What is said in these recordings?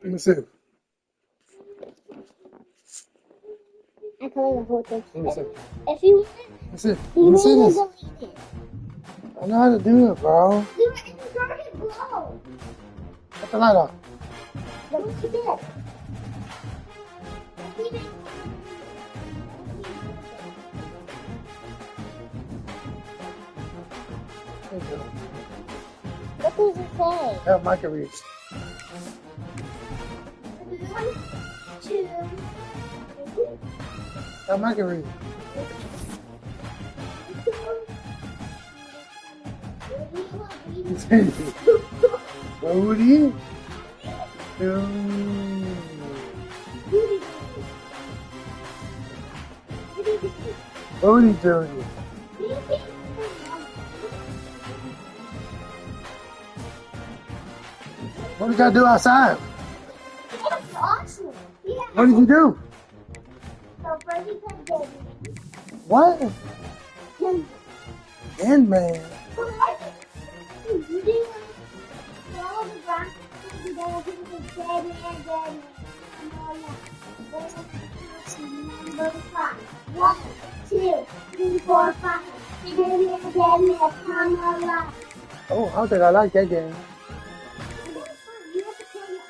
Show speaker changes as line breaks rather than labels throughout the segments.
Let me see.
I color the whole thing.
Let me see.
If you want it,
Let me see. Let me see this. I know how to do it, bro.
Do it and start it glow.
Cut the light off.
Look what you did. What does it say?
Yeah, Mike can read.
1, 2, 3.
Yeah, Mike can read. Booty. Booty Jody. What did y'all do outside?
That's awesome. Yeah.
What did you do?
So first you put baby.
What?
Then
And man.
you do all the ground. You gotta put the daddy and daddy. And all that. Number 5. 1, 2, 3, 4, 5. Daddy and daddy have come alive.
Oh, I don't think I like that game.
You have to close your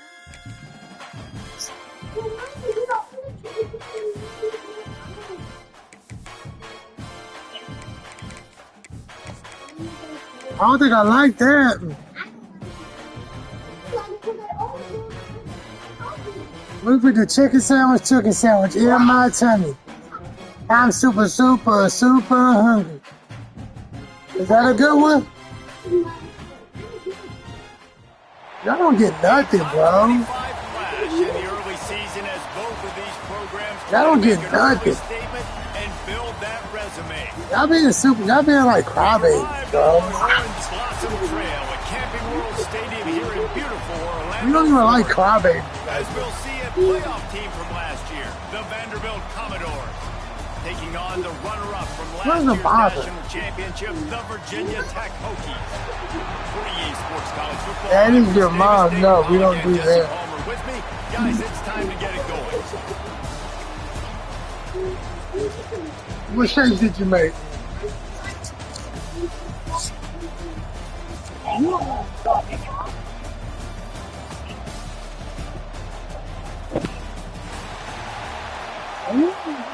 I don't think I like that. We put the chicken sandwich in my tummy. I'm super hungry. Is that a good one? Y'all don't get nothing, bro. Y'all don't get nothing. Y'all being like crybabies, bro. You don't even like crybabies.
As we'll see a playoff team from last year, the Vanderbilt Commodores. Taking on the runner-up from last year's national championship, the Virginia Tech Hokies. 48 Sports College Football.
That is your mom. No, we don't do that.
Palmer with me. Guys, it's time to get it going.
What shapes did you make?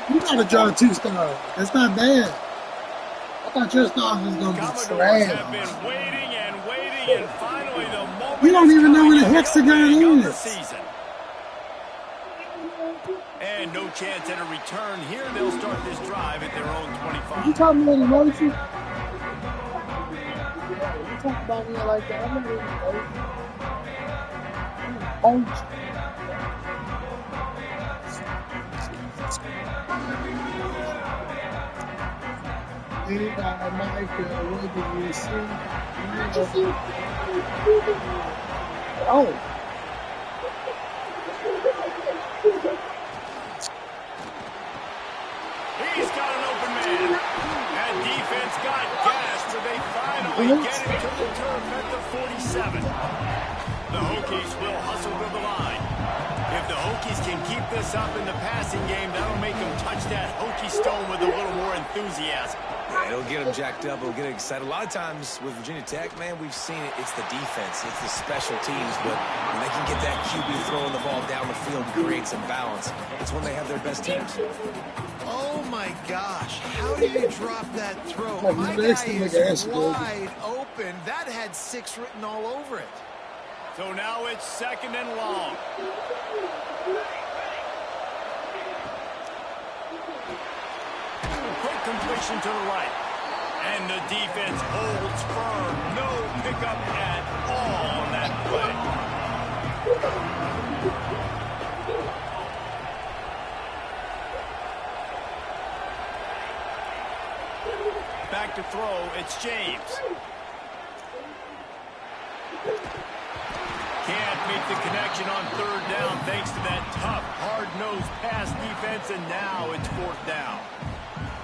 You gotta draw 2 stars. That's not bad. I thought your stars was gonna be trash.
Have been waiting and waiting, and finally the moment.
You don't even know where the hexagon is.
And no chance at a return here. They'll start this drive at their own 25.
You talking about emoji? You talk about me like that. I'm gonna emoji. What did you see? Oh.
He's got an open man. And defense got gashed, so they finally get it to the turf at the 47. The Hokies will hustle to the line. If the Hokies can keep this up in the passing game, that'll make them touch that Hokie stone with a little more enthusiasm.
Yeah, it'll get them jacked up. It'll get them excited. A lot of times with Virginia Tech, man, we've seen it. It's the defense. It's the special teams. But when they can get that QB throwing the ball down the field and create some balance, it's when they have their best teams.
Oh, my gosh. How do you drop that throw? My guy is wide open. That had 6 written all over it.
So now it's 2nd and long. Quick completion to the right. And the defense holds firm. No pickup at all on that play. Back to throw, it's James. Can't make the connection on 3rd down thanks to that tough, hard-nosed pass defense, and now it's 4th down.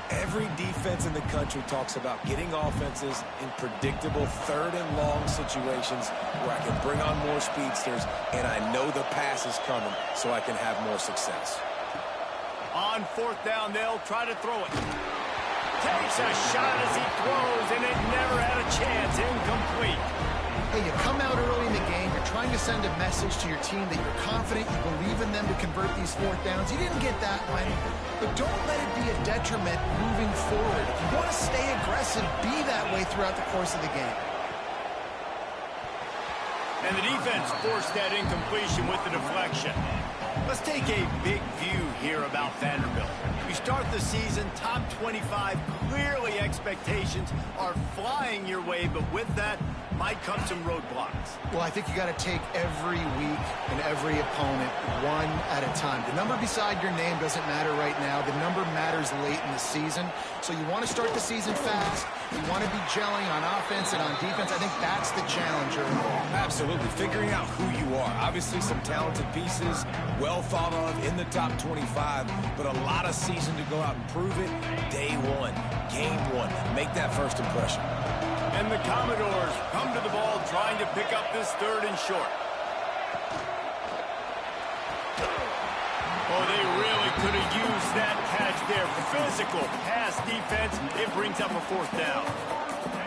Every defense in the country talks about getting offenses in predictable 3rd and long situations where I can bring on more speedsters and I know the pass is coming so I can have more success.
On 4th down, they'll try to throw it. Takes a shot as he throws, and it never had a chance. Incomplete.
Hey, you come out early in the game, you're trying to send a message to your team that you're confident, you believe in them to convert these 4th downs. You didn't get that one, but don't let it be a detriment moving forward. If you want to stay aggressive, be that way throughout the course of the game.
And the defense forced that incompletion with the deflection. Let's take a big view here about Vanderbilt. We start the season top 25. Clearly expectations are flying your way, but with that might come some roadblocks.
Well, I think you got to take every week and every opponent one at a time. The number beside your name doesn't matter right now. The number matters late in the season. So you want to start the season fast. You want to be gelling on offense and on defense. I think that's the challenge early.
Absolutely. Figuring out who you are. Obviously some talented pieces, well thought of in the top 25, but a lot of season to go out and prove it. Day one, game one. Make that first impression.
And the Commodores come to the ball trying to pick up this 3rd and short. Oh, they really could have used that catch there. Physical pass defense. It brings up a 4th down.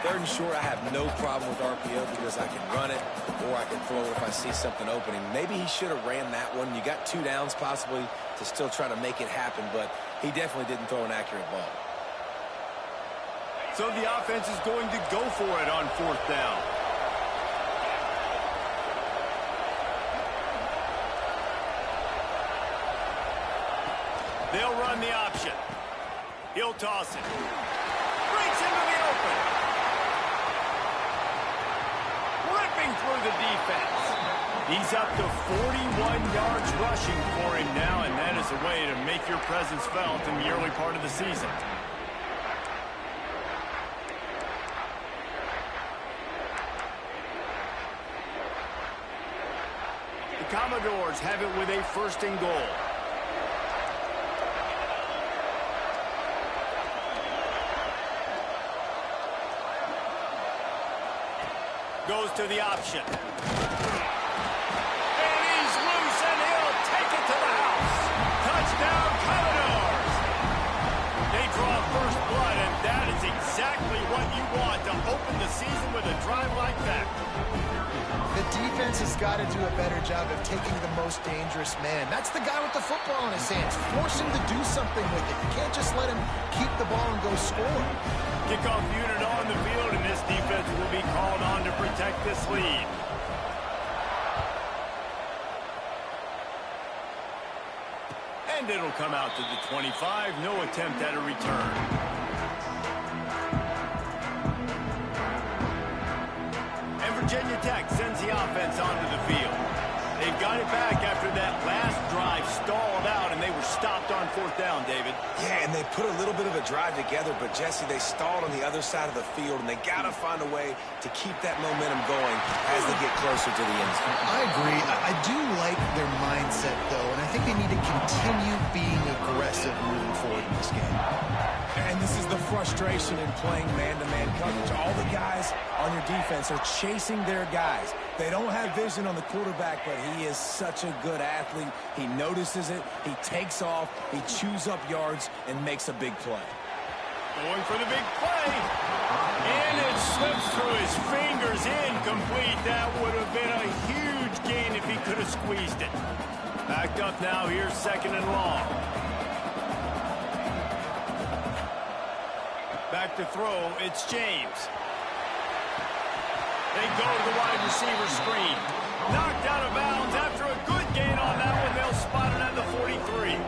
3rd and short, I have no problem with RPO because I can run it or I can throw it if I see something opening. Maybe he should have ran that one. You got 2 downs possibly to still try to make it happen, but he definitely didn't throw an accurate ball.
So the offense is going to go for it on 4th down. They'll run the option. He'll toss it. Breaks into the open. Ripping through the defense. He's up to 41 yards rushing for him now, and that is a way to make your presence felt in the early part of the season. The Commodores have it with a 1st and goal. Goes to the option. And he's loose, and he'll take it to the house. Touchdown, Commodores. They draw first blood, and that is exactly what you want to open the season with a drive like that.
The defense has got to do a better job of taking the most dangerous man. That's the guy with the football in his hands. Force him to do something with it. You can't just let him keep the ball and go score.
Kickoff unit on the field, and this defense will be called on to protect this lead. And it'll come out to the 25. No attempt at a return. And Virginia Tech sends the offense onto the field. They've got it back after that last drive stalled out, and they were stopped on 4th down, David.
Yeah, and they put a little bit of a drive together, but, Jesse, they stalled on the other side of the field, and they got to find a way to keep that momentum going as they get closer to the end zone.
I agree. I do like their mindset, though, and I think they need to continue being aggressive moving forward in this game.
And this is the frustration in playing man-to-man coverage. All the guys on your defense are chasing their guys. They don't have vision on the quarterback, but he is such a good athlete. He notices it, he takes off, he chews up yards, and makes a big play.
Going for the big play. And it slips through his fingers, incomplete. That would have been a huge gain if he could have squeezed it. Backed up now, here's 2nd and long. Back to throw, it's James. They go to the wide receiver screen. Knocked out of bounds after a good gain on that one. They'll spot it at the 43.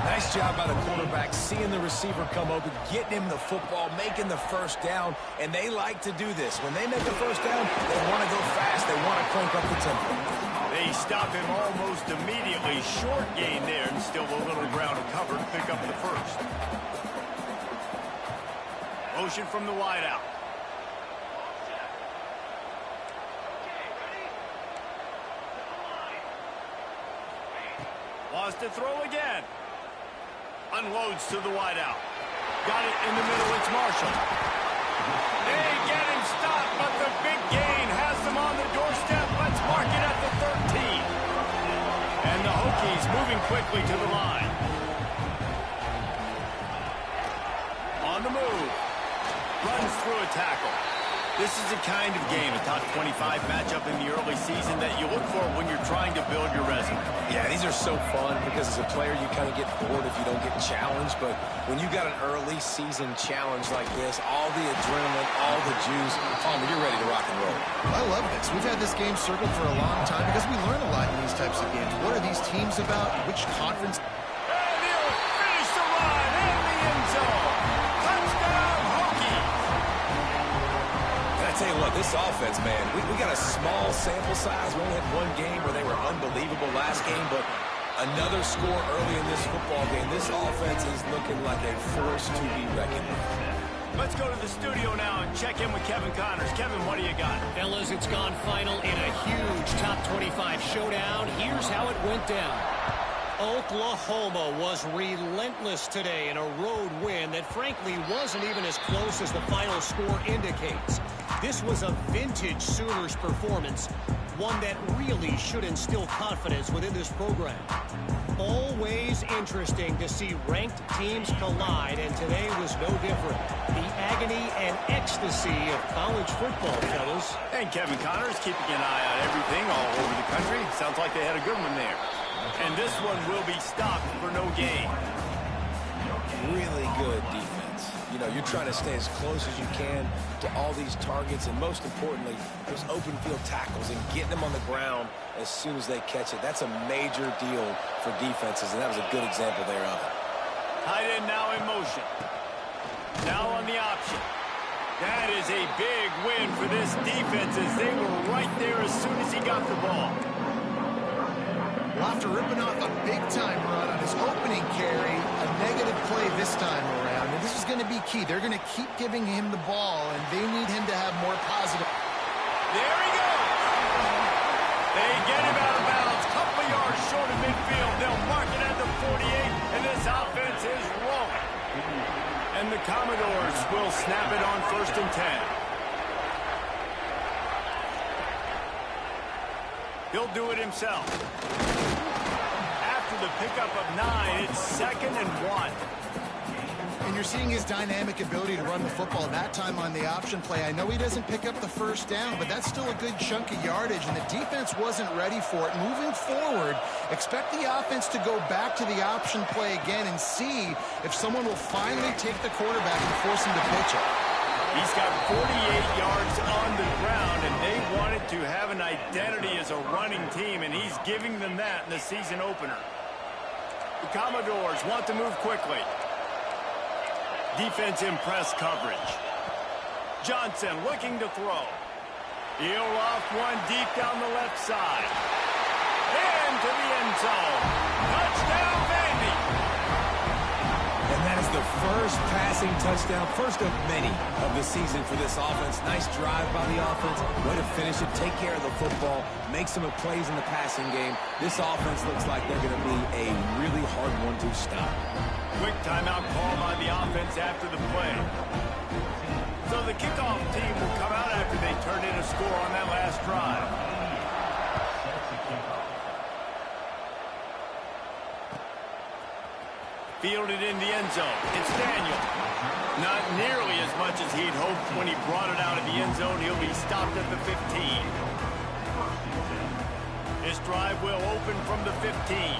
Nice job by the quarterback, seeing the receiver come open, getting him the football, making the 1st down, and they like to do this. When they make a 1st down, they want to go fast. They want to crank up the tempo.
They stop him almost immediately. Short gain there, and still a little ground to cover to pick up the 1st. Motion from the wideout. Wants to throw again. Unloads to the wideout. Got it in the middle. It's Marshall. They get him stopped, but the big gain has them on the doorstep. Let's mark it at the 13. And the Hokies moving quickly to the line. On the move. Runs through a tackle. This is the kind of game, a top 25 matchup in the early season that you look for when you're trying to build your resume.
Yeah, these are so fun because as a player you kind of get bored if you don't get challenged, but when you got an early season challenge like this, all the adrenaline, all the juice, Palmer, you're ready to rock and roll.
I love this. We've had this game circled for a long time because we learn a lot in these types of games. What are these teams about? Which conference?
And he'll finish the run in the end zone. Touchdown, Hokies!
And I tell you what, this offense, man, we got a small sample size. We only had one game where they were unbelievable last game, but another score early in this football game. This offense is looking like a force to be reckoned with.
Let's go to the studio now and check in with Kevin Connors. Kevin, what do you got?
Fellas, it's gone final in a huge top 25 showdown. Here's how it went down. Oklahoma was relentless today in a road win that frankly wasn't even as close as the final score indicates. This was a vintage Sooners performance, one that really should instill confidence within this program. Always interesting to see ranked teams collide, and today was no different. The agony and ecstasy of college football, fellas.
And Kevin Connors keeping an eye on everything all over the country. Sounds like they had a good one there. And this one will be stopped for no gain.
Really good defense. You know, you're trying to stay as close as you can to all these targets, and most importantly, those open field tackles and getting them on the ground as soon as they catch it. That's a major deal for defenses, and that was a good example there of it.
Tight end now in motion. Now on the option. That is a big win for this defense as they were right there as soon as he got the ball.
After ripping off a big-time run on his opening carry, a negative play this time around. And this is going to be key. They're going to keep giving him the ball, and they need him to have more positive.
There he goes. They get him out of bounds. Couple yards short of midfield. They'll mark it at the 48, and this offense is rolling. And the Commodores will snap it on 1st and 10. He'll do it himself. After the pickup of 9, it's 2nd and 1.
And you're seeing his dynamic ability to run the football, that time on the option play. I know he doesn't pick up the first down, but that's still a good chunk of yardage, and the defense wasn't ready for it. Moving forward, expect the offense to go back to the option play again and see if someone will finally take the quarterback and force him to pitch it.
He's got 48 yards on the ground, and they wanted to have an identity as a running team, and he's giving them that in the season opener. The Commodores want to move quickly. Defense in press coverage. Johnson looking to throw. He'll off one deep down the left side. Into the end zone. Touchdown, Vandy.
And that is the first passing touchdown, first of many of the season for this offense. Nice drive by the offense. Way to finish it, take care of the football, make some plays in the passing game. This offense looks like they're going to be a really hard one to stop.
Quick timeout call by the offense after the play. So the kickoff team will come out after they turn in a score on that last drive. Fielded in the end zone. It's Daniel. Not nearly as much as he'd hoped when he brought it out of the end zone. He'll be stopped at the 15. This drive will open from the 15.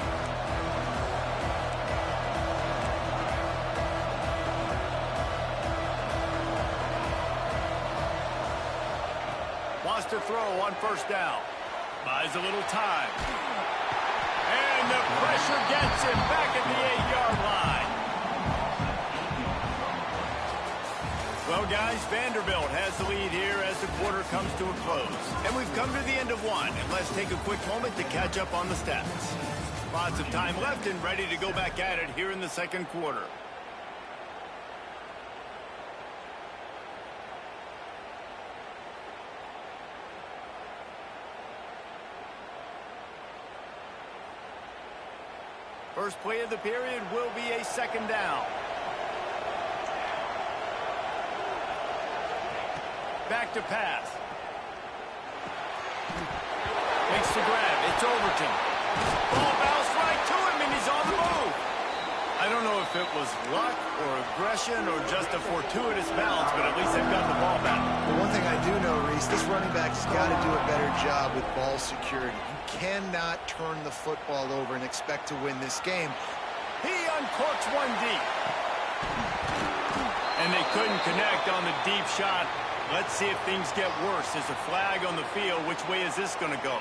Wants to throw on 1st down. Buys a little time. And the pressure gets him back at the 8-yard line. Well, guys, Vanderbilt has the lead here as the quarter comes to a close. And we've come to the end of one. And let's take a quick moment to catch up on the stats. Lots of time left and ready to go back at it here in the 2nd quarter. First play of the period will be a second down. Back to pass. Makes the grab. It's Overton. Ball bounced right to him, and he's on the move. I don't know if it was luck or aggression or just a fortuitous bounce, but at least they've got the ball back.
Well, one thing I do know, Reese, this running back has got to do a better job with ball security. You cannot turn the football over and expect to win this game.
He uncorks one deep. And they couldn't connect on the deep shot. Let's see if things get worse. There's a flag on the field. Which way is this going to go?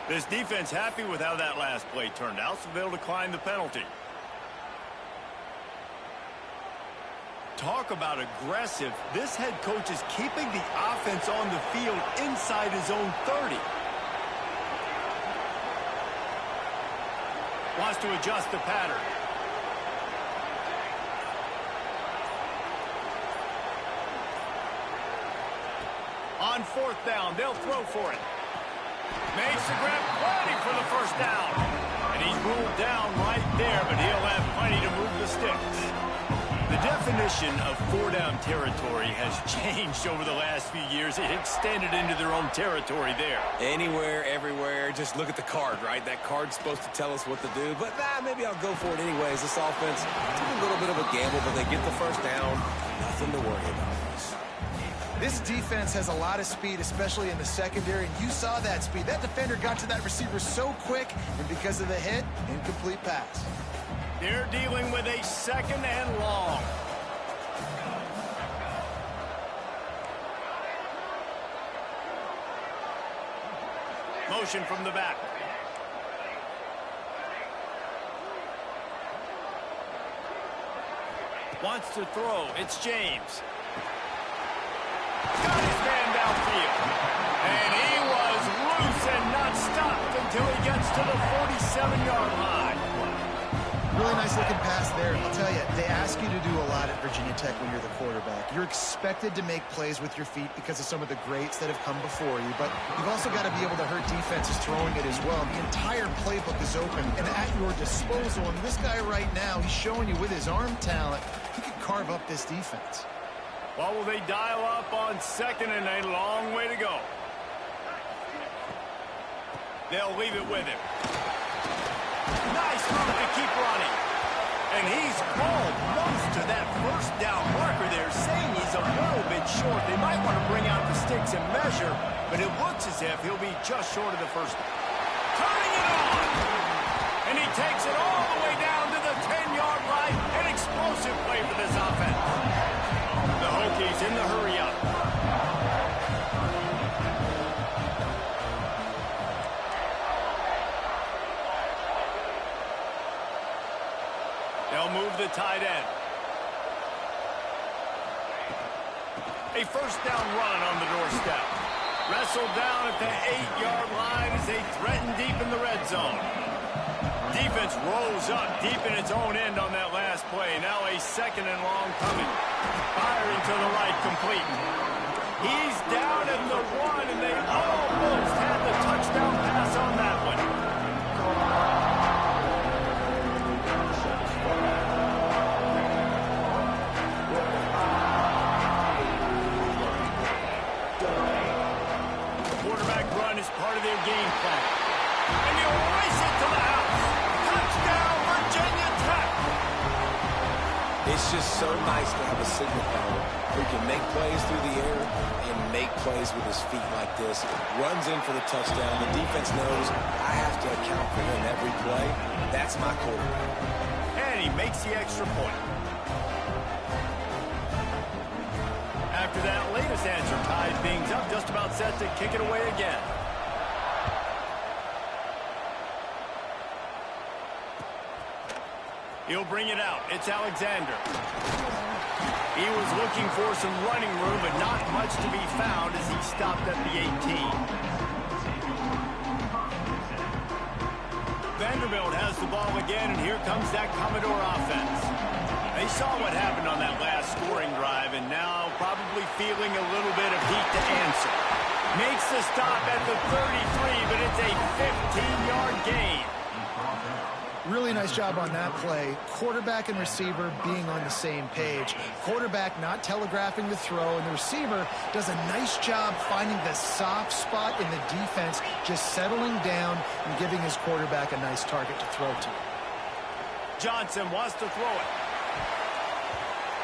This defense happy with how that last play turned out, so they'll decline the penalty. Talk about aggressive. This head coach is keeping the offense on the field inside his own 30. Wants to adjust the pattern. On fourth down, they'll throw for it. Makes the grab, plenty for the first down. And he's ruled down right there, but he'll have plenty to move the sticks. The definition of four-down territory has changed over the last few years. It extended into their own territory there.
Anywhere, everywhere, just look at the card, right? That card's supposed to tell us what to do, but maybe I'll go for it anyways. This offense took a little bit of a gamble, but they get the first down. Nothing to worry about.
This defense has a lot of speed, especially in the secondary, and you saw that speed. That defender got to that receiver so quick, and because of the hit, incomplete pass.
They're dealing with a second and long. Motion from the back. Wants to throw. It's James. Got his man downfield. And he was loose and not stopped until he gets to the 47-yard line.
Really nice looking pass there. I'll tell you, they ask you to do a lot at Virginia Tech when you're the quarterback. You're expected to make plays with your feet because of some of the greats that have come before you, but you've also got to be able to hurt defenses throwing it as well. The entire playbook is open and at your disposal, and this guy right now, he's showing you with his arm talent, he can carve up this defense.
Well, will they dial up on second and a long way to go? They'll leave it with him. Nice move to keep running. And he's called most to that first down marker there, saying he's a little bit short. They might want to bring out the sticks and measure, but it looks as if he'll be just short of the first. Turning it on! And he takes it all the way down to the 10-yard line. An explosive play for this offense. The Hokies in the hurry-up. They'll move the tight end. A first down run on the doorstep. Wrestled down at the 8-yard line as they threaten deep in the red zone. Defense rolls up deep in its own end on that last play. Now a second and long coming. Firing to the right, complete. He's down at the 1, and they almost had the touchdown pass on that one. The quarterback run is part of their game plan. And he'll race it to the house. Touchdown, Virginia Tech.
It's just so nice to have a signal power who can make plays through the air and make plays with his feet like this. Runs in for the touchdown. The defense knows I have to account for him every play. That's my quarterback.
And he makes the extra point. After that latest answer tied things up, just about set to kick it away again. He'll bring it out. It's Alexander. He was looking for some running room, but not much to be found as he stopped at the 18. Vanderbilt has the ball again, and here comes that Commodore offense. They saw what happened on that last scoring drive, and now probably feeling a little bit of heat to answer. Makes the stop at the 33, but it's a 15-yard gain.
Really nice job on that play. Quarterback and receiver being on the same page. Quarterback not telegraphing the throw, and the receiver does a nice job finding the soft spot in the defense, just settling down and giving his quarterback a nice target to throw to.
Johnson wants to throw it.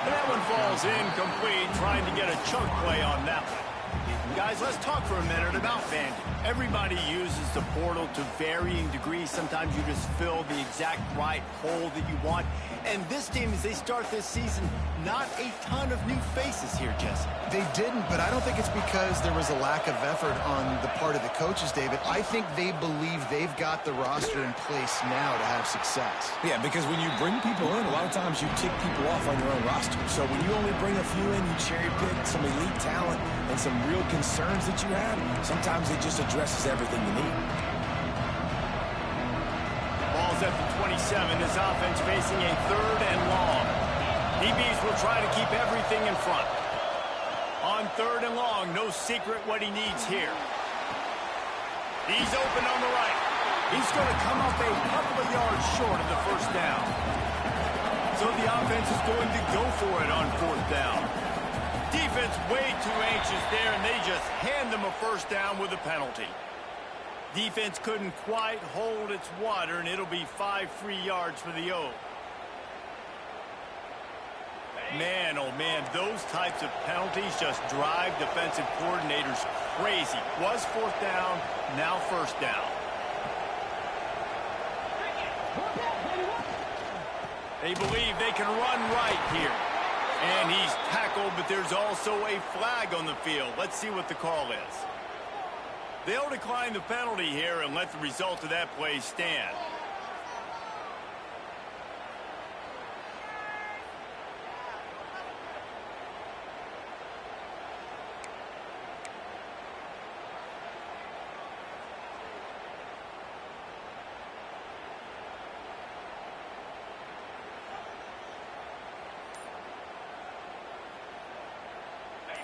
That one falls incomplete, trying to get a chunk play on that one. Guys, let's talk for a minute about Vandy. Everybody uses the portal to varying degrees. Sometimes you just fill the exact right hole that you want. And this team, as they start this season, not a ton of new faces here, Jesse.
They didn't, but I don't think it's because there was a lack of effort on the part of the coaches, David. I think they believe they've got the roster in place now to have success.
Yeah, because when you bring people in, a lot of times you tick people off on your own roster. So when you only bring a few in, you cherry pick some elite talent and some real concerns that you have, sometimes it just addresses everything you need.
Ball's at the 27. This offense facing a 3rd and long. DBs will try to keep everything in front. On 3rd and long, no secret what he needs here. He's open on the right. He's going to come up a couple of yards short of the 1st down. So the offense is going to go for it on 4th down. Defense way too anxious there, and they just hand them a 1st down with a penalty. Defense couldn't quite hold its water, and it'll be 5 free yards for the O. Man, oh man, those types of penalties just drive defensive coordinators crazy. Was 4th down, now 1st down. They believe they can run right here. And he's tackled, but there's also a flag on the field. Let's see what the call is. They'll decline the penalty here and let the result of that play stand.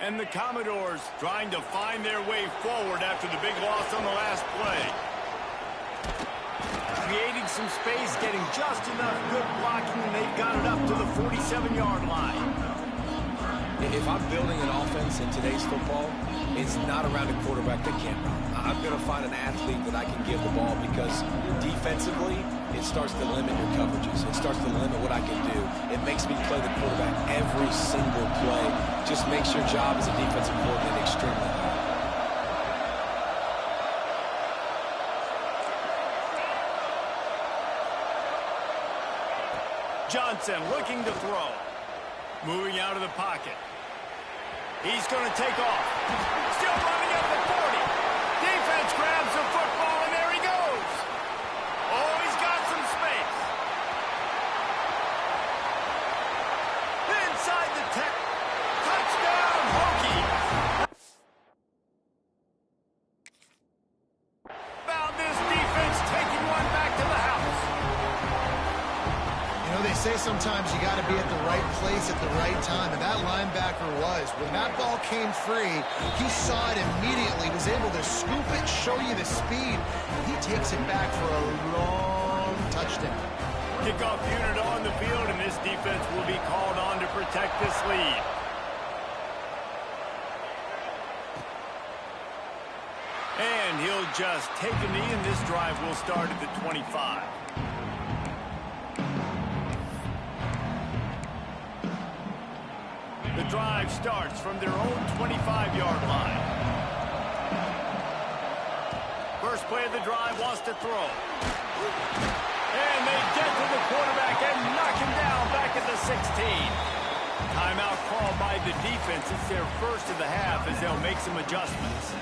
And the Commodores trying to find their way forward after the big loss on the last play. Creating some space, getting just enough good blocking, and they've got it up to the 47-yard line.
If I'm building an offense in today's football, it's not around a quarterback that can't run. I'm going to find an athlete that I can give the ball, because defensively, it starts to limit your coverages. It starts to limit what I can do. It makes me play the quarterback every single play. Just makes your job as a defensive coordinator extremely hard.
Johnson looking to throw. Moving out of the pocket. He's going to take off. Still running at the 40. Defense grabs the football, and there he goes. Oh, he's got some space. Inside the tech. Touchdown, Hokies. Found this defense taking one back to the house.
You know, they say sometimes you got to be at the right place at the right time, and that linebacker was. When that ball came free, he saw it immediately, was able to scoop it, show you the speed, and he takes it back for a long touchdown.
Kickoff unit on the field, and this defense will be called on to protect this lead. And he'll just take a knee, and this drive will start at the 25. The drive starts from their own 25-yard line. First play of the drive, wants to throw. And they get to the quarterback and knock him down back at the 16. Timeout called by the defense. It's their first of the half as they'll make some adjustments.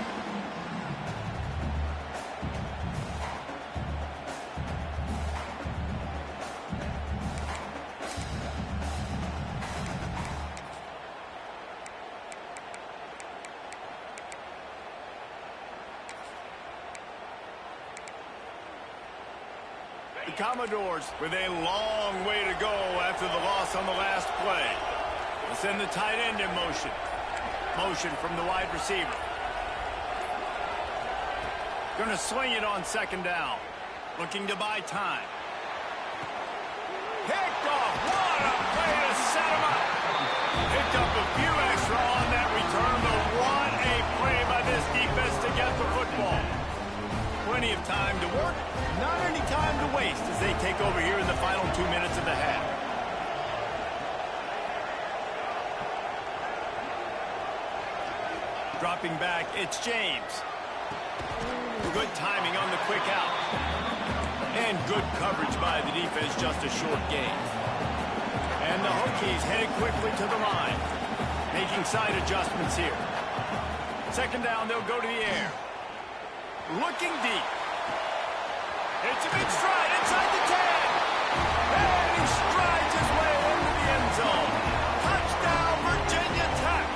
The Commodores with a long way to go after the loss on the last play. They'll send the tight end in motion. Motion from the wide receiver. Going to swing it on 2nd down. Looking to buy time. Picked off. What a play to set him up. Picked up a few extra on that return, but what a play by this defense to get the football. Plenty of time to work, not any time to waste as they take over here in the final 2 minutes of the half. Dropping back, it's James. Good timing on the quick out. And good coverage by the defense, just a short gain. And the Hokies headed quickly to the line, making side adjustments here. Second down, they'll go to the air. Looking deep. It's a big stride inside the 10. And he strides his way into the end zone. Touchdown, Virginia Tech.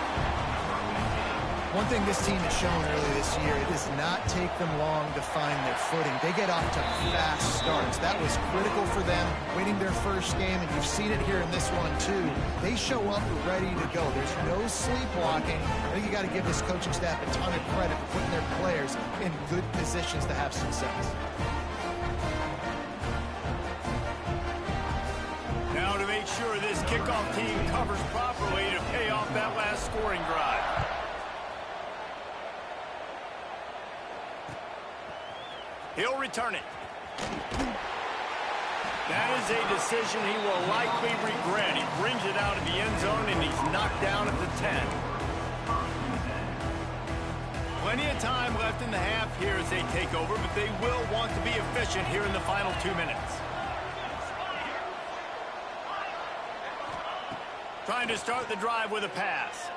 One thing this team has shown early this year, it does not take them long to find their footing. They get off to fast starts. That was critical for them, winning their first game, and you've seen it here in this one too. They show up ready to go. There's no sleepwalking. I think you got to give this coaching staff a ton of credit for putting their players in good positions to have success.
Now to make sure this kickoff team covers properly to pay off that last scoring drive. He'll return it. That is a decision he will likely regret. He brings it out of the end zone, and he's knocked down at the 10. Plenty of time left in the half here as they take over, but they will want to be efficient here in the final 2 minutes. Trying to start the drive with a pass.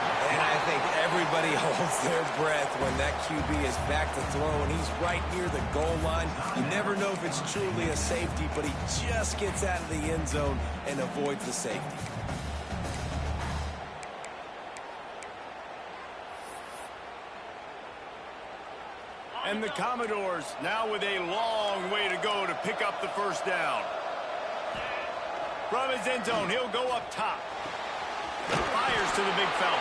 And I think everybody holds their breath when that QB is back to throw and he's right near the goal line. You never know if it's truly a safety, but he just gets out of the end zone and avoids the safety.
And the Commodores now with a long way to go to pick up the first down. From his end zone, he'll go up top. Fires to the big fella.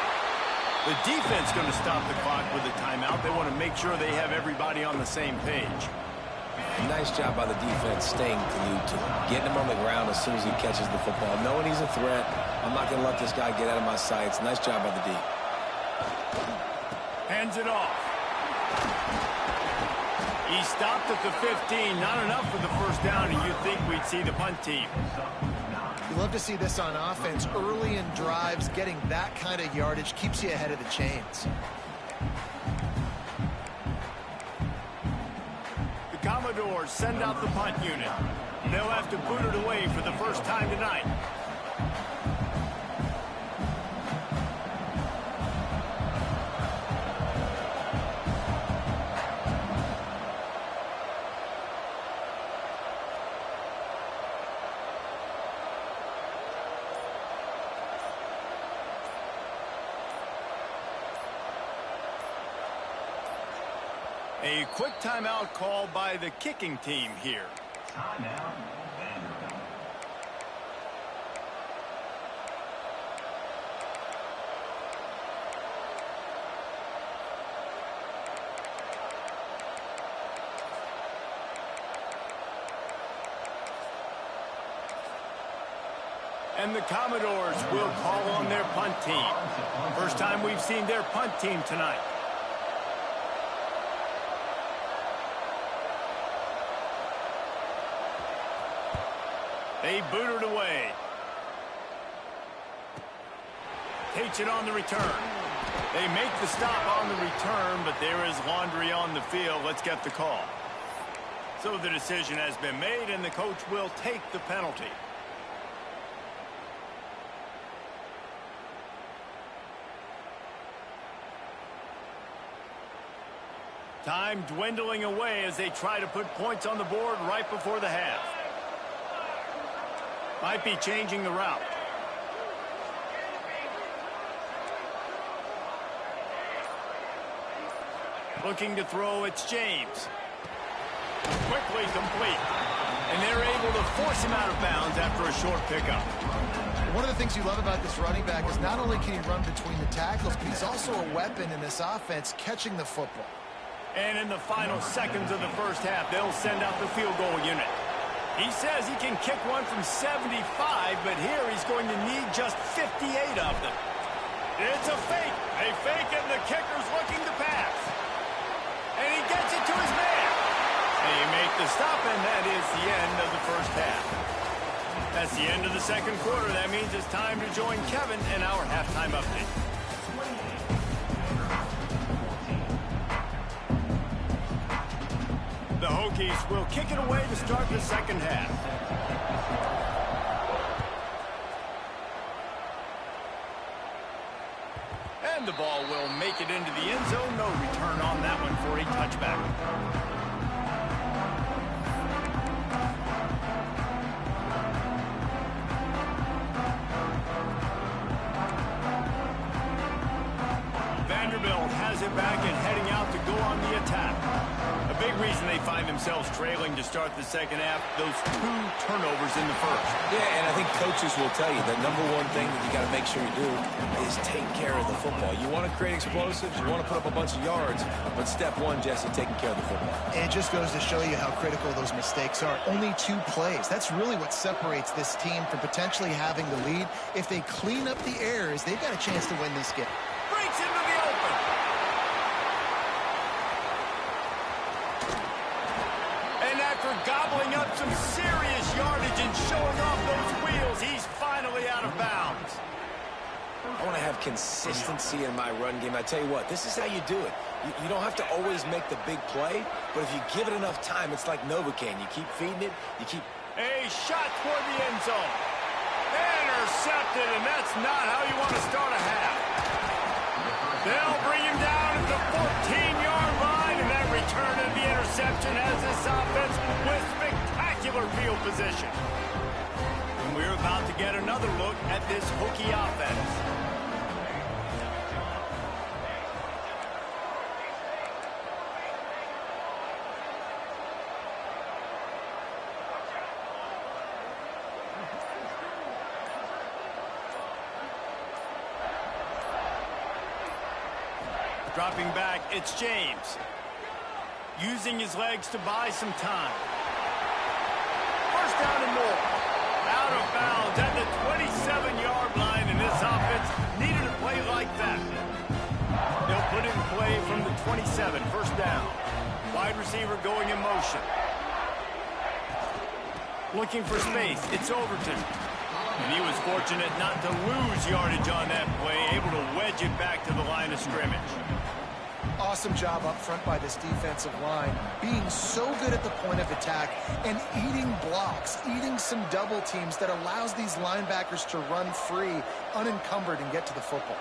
The defense going to stop the clock with a timeout. They want to make sure they have everybody on the same page.
Nice job by the defense staying glued to him, getting him on the ground as soon as he catches the football, knowing he's a threat. I'm not going to let this guy get out of my sights. Nice job by the D.
Hands it off. He stopped at the 15. Not enough for the first down, and you'd think we'd see the punt team.
You love to see this on offense. Early in drives, getting that kind of yardage keeps you ahead of the chains.
The Commodores send out the punt unit. They'll have to boot it away for the first time tonight. A quick timeout called by the kicking team here.
Timeout.
And the Commodores will call on their punt team. First time we've seen their punt team tonight. They boot it away. Takes it on the return. They make the stop on the return, but there is laundry on the field. Let's get the call. So the decision has been made, and the coach will take the penalty. Time dwindling away as they try to put points on the board right before the half. Might be changing the route. Looking to throw, it's James. Quickly complete. And they're able to force him out of bounds after a short pickup.
One of the things you love about this running back is not only can he run between the tackles, but he's also a weapon in this offense catching the football.
And in the final seconds of the first half, they'll send out the field goal unit. He says he can kick one from 75, but here he's going to need just 58 of them. It's a fake. They fake it, and the kicker's looking to pass. And he gets it to his man. And he makes the stop, and that is the end of the first half. That's the end of the second quarter. That means it's time to join Kevin in our halftime update. The Hokies will kick it away to start the second half. And the ball will make it into the end zone. No return on that one for a touchback. Vanderbilt has it back and heading out to go on the attack. A big reason they find themselves trailing to start the second half, those 2 turnovers in the first.
Yeah, and I think coaches will tell you that number one thing that you got to make sure you do is take care of the football. You want to create explosives, you want to put up a bunch of yards, but step one, Jesse, taking care of the football.
It just goes to show you how critical those mistakes are. Only 2 plays. That's really what separates this team from potentially having the lead. If they clean up the errors, they've got a chance to win this game.
Breaks into the open. And after gobbling up some serious yardage and showing off those wheels, he's finally out of bounds.
I want to have consistency in my run game. I tell you what, this is how you do it. You don't have to always make the big play, but if you give it enough time, it's like Novocaine. You keep feeding it, you keep...
A shot toward the end zone. Intercepted, and that's not how you want to start a half. They'll bring him down at the 14-yard line, and that return of the interception has this offense with spectacular field position. And we're about to get another look at this Hokie offense. Dropping back, it's James. Using his legs to buy some time. First down and more. Out of bounds at the 27-yard line, and this offense needed a play like that. They'll put it in play from the 27, first down. Wide receiver going in motion. Looking for space, it's Overton. And he was fortunate not to lose yardage on that play, able to wedge it back to the line of scrimmage.
Awesome job up front by this defensive line, being so good at the point of attack and eating blocks, eating some double teams that allows these linebackers to run free, unencumbered, and get to the football.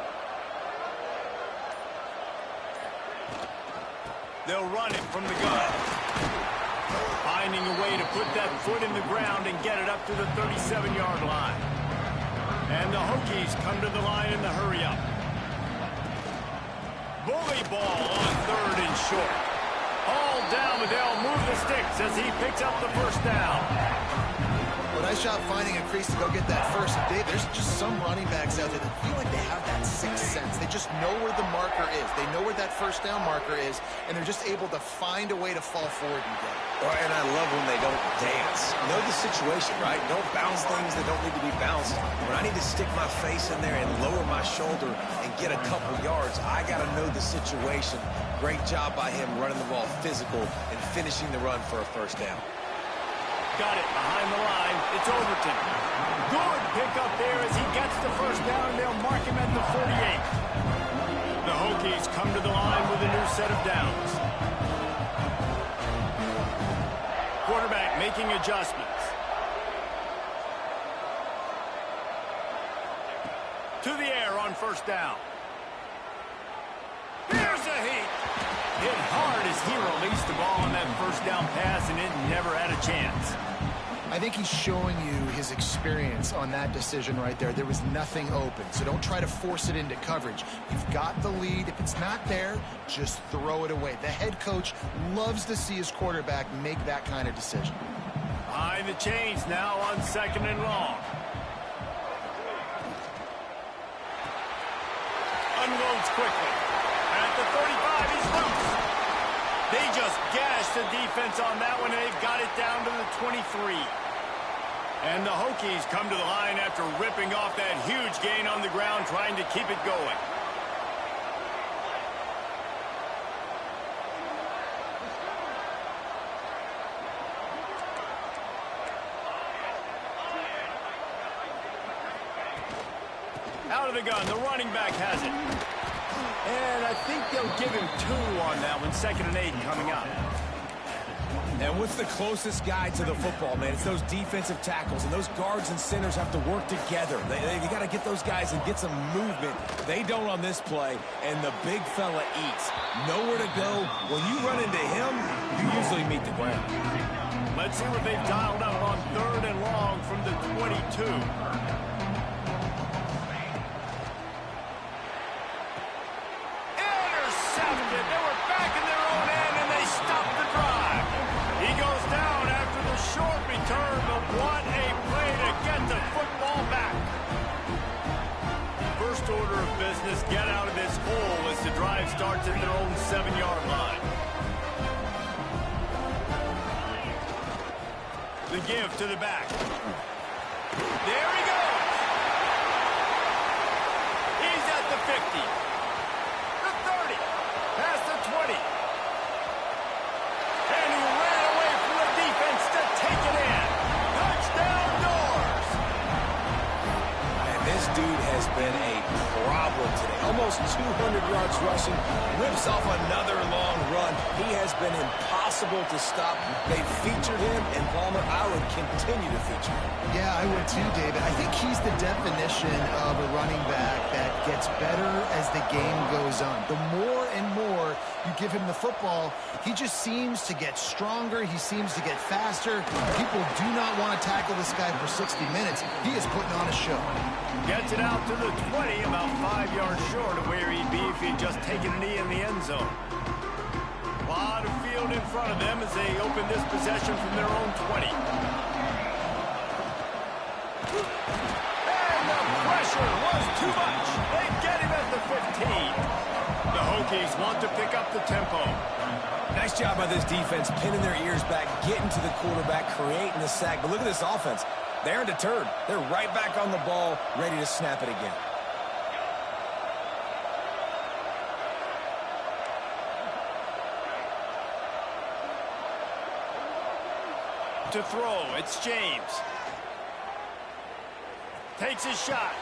They'll run it from the gun. Finding a way to put that foot in the ground and get it up to the 37-yard line. And the Hokies come to the line in the hurry-up. Bully ball on 3rd and short. Hauled down, but they'll move the sticks as he picks up the first down.
Well, nice job finding a crease to go get that first. And Dave, there's just some running backs out there that feel like they have that sixth sense. They just know where the marker is. They know where that first down marker is, and they're just able to find a way to fall forward and get it.
Oh, and I love when they don't dance. Know the situation, right? Don't bounce things that don't need to be bounced. When I need to stick my face in there and lower my shoulder and get a couple yards, I got to know the situation. Great job by him running the ball physical and finishing the run for a first down.
Got it behind the line. It's Overton. Good pickup there as he gets the first down, and they'll mark him at the 48. The Hokies come to the line with a new set of downs. Quarterback making adjustments. To the air on first down. Here's a heat. Hit hard as he released the ball on that first down pass, and it never had a chance.
I think he's showing you his experience on that decision right there. There was nothing open, so don't try to force it into coverage. You've got the lead. If it's not there, just throw it away. The head coach loves to see his quarterback make that kind of decision.
Behind the chains now on 2nd and long. Unloads quickly. At the 35, he's loose. They just gashed the defense on that one, and they've got it down to the 23. And the Hokies come to the line after ripping off that huge gain on the ground, trying to keep it going. Out of the gun, the running back has it. And I think they'll give him 2 on that one, 2nd and 8 coming up.
And what's the closest guy to the football, man? It's those defensive tackles, and those guards and centers have to work together. They got to get those guys and get some movement. They don't on this play, and the big fella eats. Nowhere to go. When you run into him, you usually meet the ground.
Let's see what they've dialed up on 3rd and long from the 22. They were back in their own end, and they stopped the drive. He goes down after the short return, but what a play to get the football back. First order of business, get out of this hole as the drive starts at their own 7-yard line. The give to the back. There he goes. He's at the 50. Past the 20. And he ran away from the defense to take it in. Touchdown, Doors.
And this dude has been a problem today. Almost 200 yards rushing. Rips off another long run. He has been impossible to stop. They featured him, and Palmer, I would continue to feature him.
Yeah, I would too, David. I think he's the definition of a running back that gets better as the game goes on. The more and more you give him the football, he just seems to get stronger. He seems to get faster. People do not want to tackle this guy for 60 minutes. He is putting on a show.
Gets it out to the 20, about 5 yards short of where he'd be if he'd just taken a knee in the end zone. A lot of field in front of them as they open this possession from their own 20. And the pressure was too much. They get him at the 15. The Hokies want to pick up the tempo.
Nice job by this defense, pinning their ears back, getting to the quarterback, creating the sack. But look at this offense. They aren't deterred. They're right back on the ball, ready to snap it again.
To throw, it's James. Takes his shot.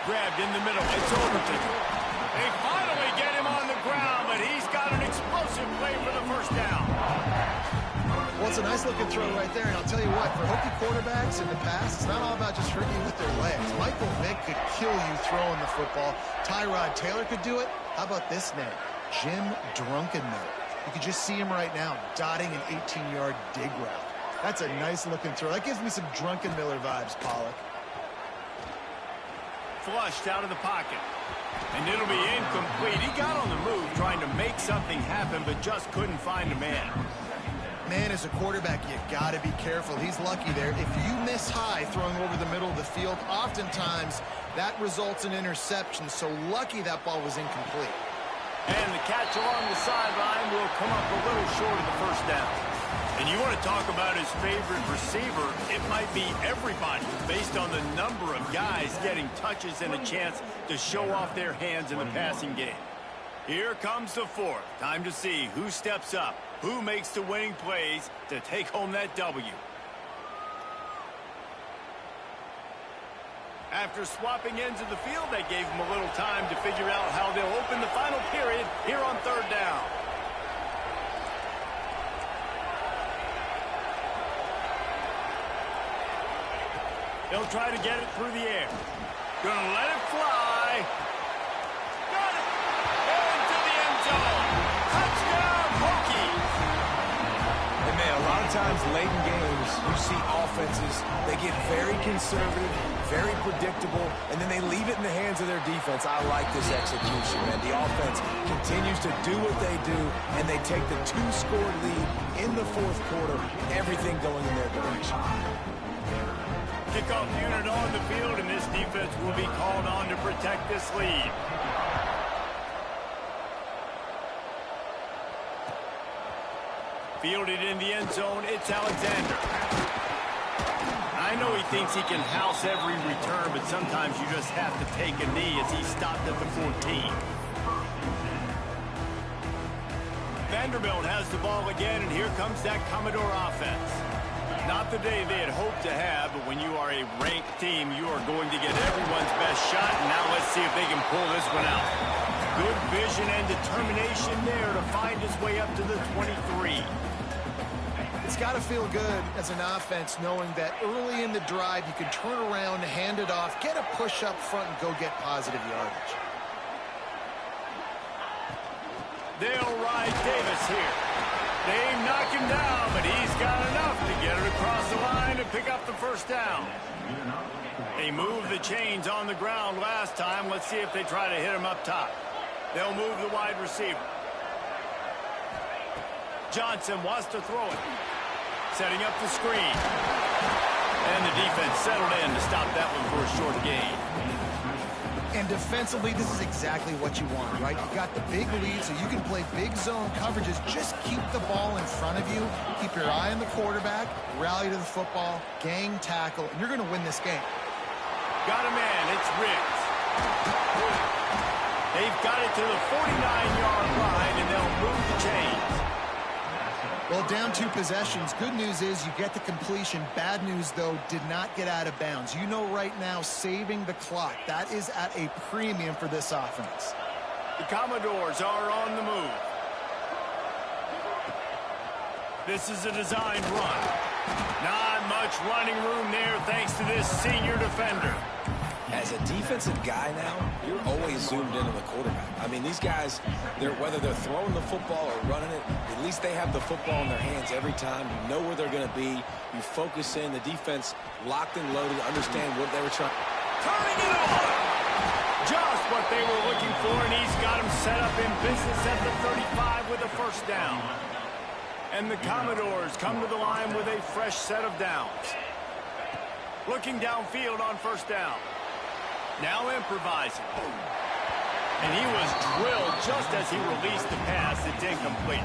Grabbed in the middle. It's Overton. They finally get him on the ground, but he's got an explosive play for the first down.
Well, it's a nice-looking throw right there, and I'll tell you what, for Hokie quarterbacks in the past, it's not all about just hurting you with their legs. Michael Vick could kill you throwing the football. Tyrod Taylor could do it. How about this name? Jim Drunkenmiller. You can just see him right now dotting an 18-yard dig route. That's a nice-looking throw. That gives me some Drunkenmiller vibes, Pollock.
Flushed out of the pocket. And it'll be incomplete. He got on the move trying to make something happen, but just couldn't find a man.
Man, as a quarterback, you got to be careful. He's lucky there. If you miss high throwing over the middle of the field, oftentimes that results in interception. So lucky that ball was incomplete.
And the catch along the sideline will come up a little short of the first down. And you want to talk about his favorite receiver, it might be everybody based on the number of guys getting touches and a chance to show off their hands in the passing game. Here comes the fourth. Time to see who steps up, who makes the winning plays to take home that W. After swapping ends of the field, they gave him a little time to figure out how they'll open the final period here on third down. They'll try to get it through the air. Gonna let it fly. Got it! Into the end zone. Touchdown, Hokies!
And man, a lot of times late in games, you see offenses, they get very conservative, very predictable, and then they leave it in the hands of their defense. I like this execution, man. The offense continues to do what they do, and they take the 2-score lead in the fourth quarter, everything going in their direction.
Kickoff unit on the field, and this defense will be called on to protect this lead. Fielded in the end zone, it's Alexander. I know he thinks he can house every return, but sometimes you just have to take a knee as he stopped at the 14. Vanderbilt has the ball again, and here comes that Commodore offense. Not the day they had hoped to have, but when you are a ranked team, you are going to get everyone's best shot, and now let's see if they can pull this one out. Good vision and determination there to find his way up to the 23.
It's got to feel good as an offense knowing that early in the drive you can turn around, hand it off, get a push up front, and go get positive yardage.
They'll ride Davis here. They knock him down, but he's got enough to get it across the line and pick up the first down. They moved the chains on the ground last time. Let's see if they try to hit him up top. They'll move the wide receiver. Johnson wants to throw it. Setting up the screen. And the defense settled in to stop that one for a short gain.
And defensively, this is exactly what you want, right? You got the big lead, so you can play big zone coverages. Just keep the ball in front of you. Keep your eye on the quarterback. Rally to the football. Gang tackle. And you're going to win this game.
Got a man. It's Riggs. They've got it to the 49-yard line, and they'll move the chains.
Well, down 2 possessions. Good news is you get the completion. Bad news, though, did not get out of bounds. You know right now, saving the clock. That is at a premium for this offense.
The Commodores are on the move. This is a designed run. Not much running room there thanks to this senior defender.
As a defensive guy now, you're always zoomed in on the quarterback. I mean, these guys, whether they're throwing the football or running it, at least they have the football in their hands every time. You know where they're going to be. You focus in. The defense locked and loaded, understand what they were trying.
Turning it on! Just what they were looking for, and he's got him set up in business at the 35 with a first down. And the Commodores come to the line with a fresh set of downs. Looking downfield on first down. Now improvising. And he was drilled just as he released the pass. It's incomplete.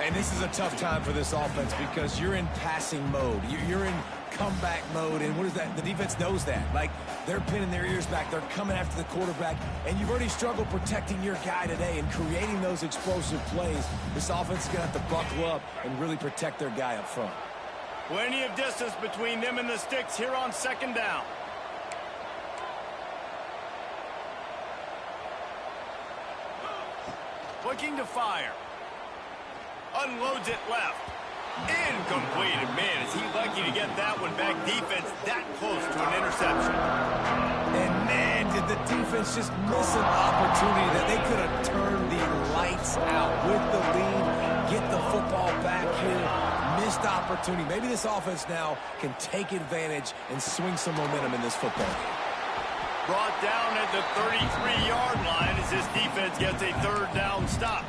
And this is a tough time for this offense because you're in passing mode. You're in comeback mode. And what is that? The defense knows that. Like, they're pinning their ears back. They're coming after the quarterback. And you've already struggled protecting your guy today and creating those explosive plays. This offense is going to have to buckle up and really protect their guy up front.
Plenty of distance between them and the sticks here on second down. Looking to fire. Unloads it left. Incomplete. And man, is he lucky to get that one back. Defense that close to an interception.
And man, did the defense just miss an opportunity that they could have turned the lights out with the lead, get the football back here. Missed opportunity. Maybe this offense now can take advantage and swing some momentum in this football game.
Brought down at the 33-yard line as this defense gets a third down stop.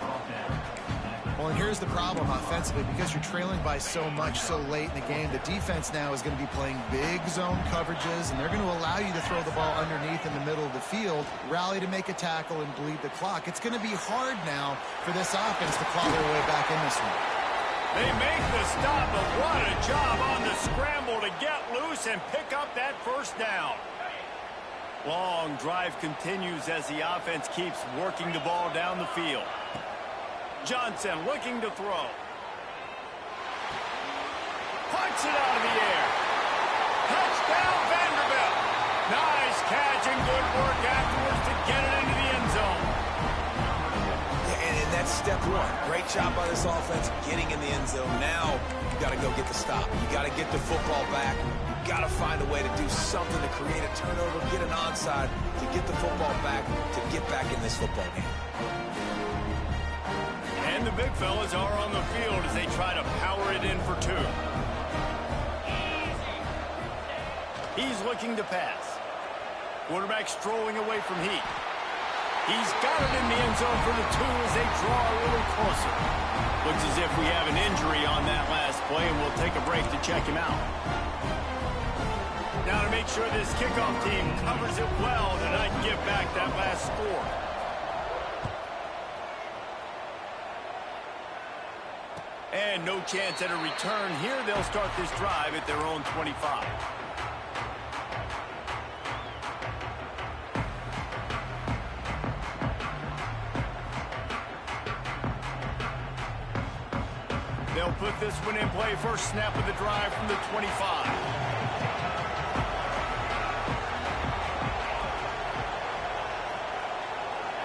Well, and here's the problem offensively. Because you're trailing by so much so late in the game, the defense now is going to be playing big zone coverages, and they're going to allow you to throw the ball underneath in the middle of the field, rally to make a tackle, and bleed the clock. It's going to be hard now for this offense to claw their way back in this one.
They make the stop, but what a job on the scramble to get loose and pick up that first down. Long drive continues as the offense keeps working the ball down the field. Johnson looking to throw. Punts it out of the air. Touchdown, Vanderbilt. Nice catch and good work afterwards to get it into the end zone.
Yeah, and that's step one. Great job by this offense getting in the end zone. Now you got to go get the stop. You got to get the football back. You got to find a way to do something to create a turnover, get an onside, to get the football back, to get back in this football game.
And the big fellas are on the field as they try to power it in for two. He's looking to pass. Quarterback strolling away from heat. He's got it in the end zone for the two as they draw a little closer. Looks as if we have an injury on that last play, and we'll take a break to check him out. Now to make sure this kickoff team covers it well to not give back that last score. and no chance at a return here. They'll start this drive at their own 25. They'll put this one in play. First snap of the drive from the 25.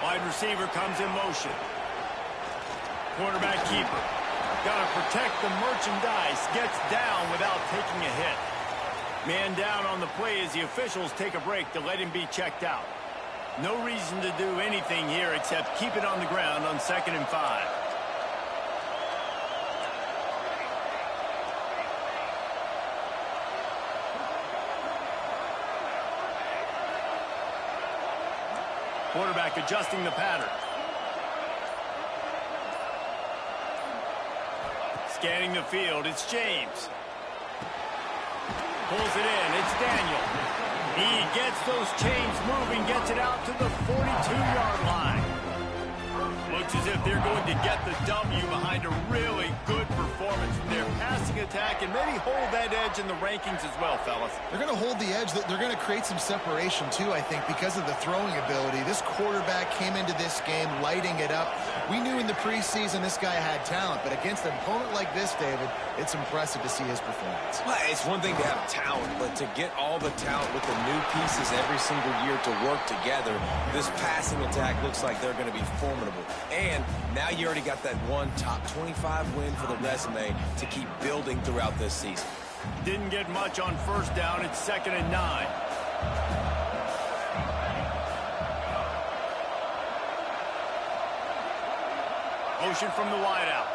Wide receiver comes in motion. Quarterback keeper. Got to protect the merchandise. Gets down without taking a hit. Man down on the play as the officials take a break to let him be checked out. No reason to do anything here except keep it on the ground on 2nd and 5. Quarterback adjusting the pattern. Scanning the field, it's James. Pulls it in, it's Daniel. He gets those chains moving, gets it out to the 42-yard line. Looks as if they're going to get the W behind a really good performance from their passing attack and maybe hold that edge in the rankings as well, fellas.
They're going to hold the edge. They're going to create some separation, too, I think, because of the throwing ability. This quarterback came into this game lighting it up. We knew in the preseason this guy had talent, but against an opponent like this, David, it's impressive to see his performance.
Well, it's one thing to have talent, but to get all the talent with the new pieces every single year to work together, this passing attack looks like they're going to be formidable. And now you already got that one top 25 win for the resume to keep building throughout this season.
Didn't get much on first down. It's 2nd and 9. Motion from the wideout.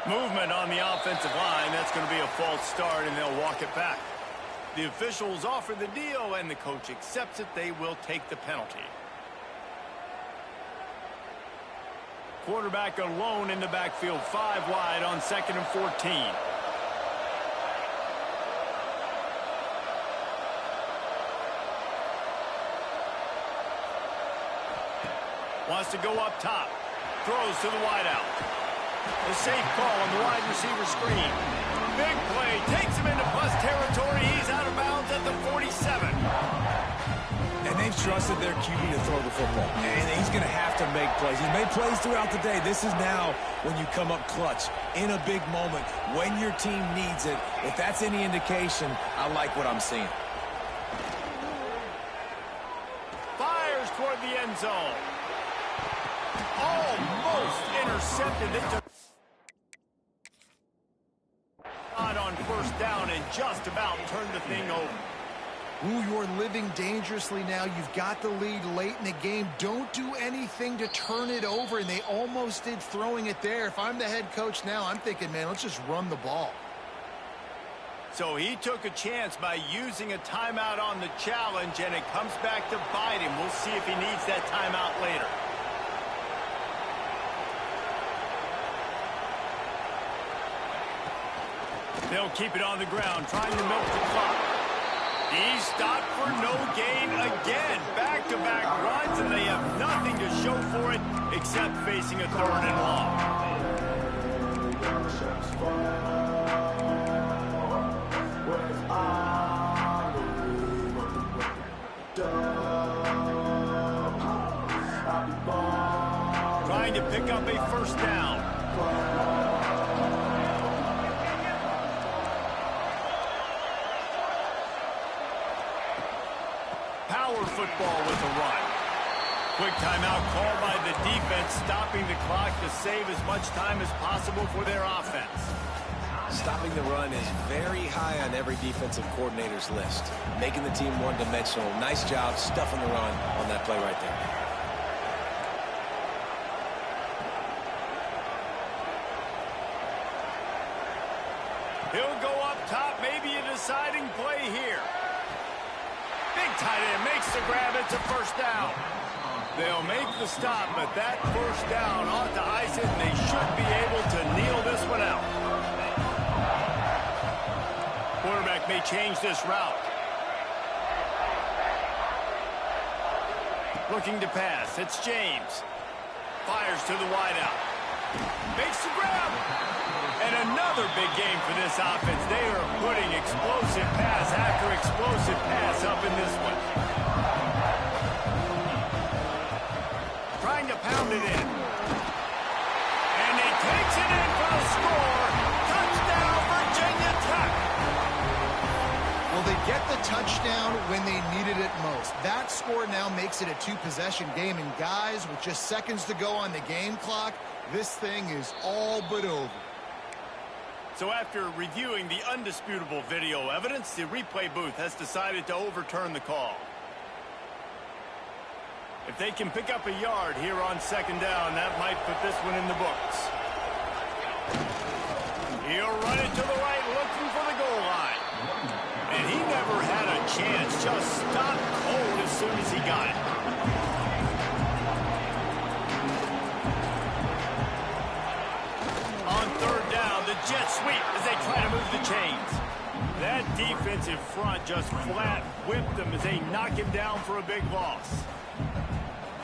Movement on the offensive line. That's going to be a false start, and they'll walk it back. The officials offer the deal, and the coach accepts it. They will take the penalty. Quarterback alone in the backfield, 5 wide on 2nd and 14. Wants to go up top. Throws to the wideout. A safe call on the wide receiver screen. Big play. Takes him into plus territory. He's out of bounds at the 47.
And they've trusted their QB to throw the football. And he's going to have to make plays. He's made plays throughout the day. This is now when you come up clutch in a big moment when your team needs it. If that's any indication, I like what I'm seeing.
Fires toward the end zone. Almost intercepted. They took on first down and just about turned the thing over.
Ooh, you're living dangerously now. You've got the lead late in the game. Don't do anything to turn it over, and they almost did throwing it there. If I'm the head coach now, I'm thinking, man, let's just run the ball.
So he took a chance by using a timeout on the challenge, and it comes back to bite him. We'll see if he needs that timeout later. They'll keep it on the ground, trying to milk the clock. He's stopped for no gain again. Back-to-back runs, and they have nothing to show for it except facing a 3rd and long. Trying to pick up a first down. Power football with a run. Quick timeout called by the defense, stopping the clock to save as much time as possible for their offense.
Stopping the run is very high on every defensive coordinator's list. Making the team one-dimensional. Nice job stuffing the run on that play right there.
He'll go up top, maybe a deciding play here. Big tight end makes the grab. It's a first down. They'll make the stop, but that first down ought to ice it, and they should be able to kneel this one out. Quarterback may change this route. Looking to pass. It's James. Fires to the wideout. Makes the grab. And another big game for this offense. They are putting explosive pass after explosive pass up in this one. Trying to pound it in. And he takes it in for the score. Touchdown, Virginia Tech.
Well, they get the touchdown when they needed it most. That score now makes it a two-possession game. And guys, with just seconds to go on the game clock, this thing is all but over.
So after reviewing the undisputable video evidence, the replay booth has decided to overturn the call. If they can pick up a yard here on second down, that might put this one in the books. He'll run it to the right, looking for the goal line. And he never had a chance, just stopped cold as soon as he got it. On third down, the jet sweep as they try to move the chains. That defensive front just flat whipped them as they knock him down for a big loss.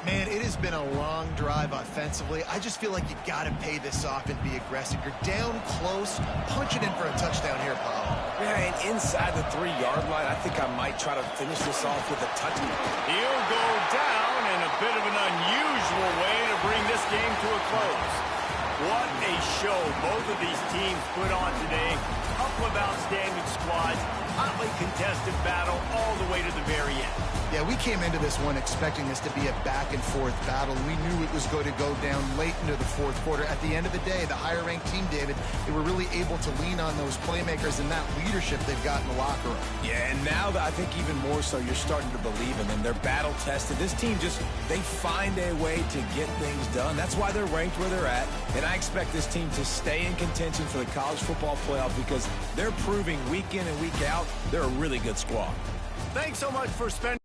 Man, it has been a long drive offensively. I just feel like you got to pay this off and be aggressive. You're down close. Punch it in for a touchdown here, Paul.
Yeah, and inside the 3-yard line, I think I might try to finish this off with a touchdown.
He'll go down in a bit of an unusual way to bring this game to a close. What a show both of these teams put on today. Couple of outstanding squads, hotly contested battle all the way to the very end.
Yeah, we came into this one expecting this to be a back-and-forth battle. We knew it was going to go down late into the fourth quarter. At the end of the day, the higher-ranked team, David, they were really able to lean on those playmakers and that leadership they've got in the locker room.
Yeah, and now I think even more so, you're starting to believe in them. They're battle-tested. This team they find a way to get things done. That's why they're ranked where they're at. And I expect this team to stay in contention for the college football playoff because they're proving week in and week out they're a really good squad.
Thanks so much for spending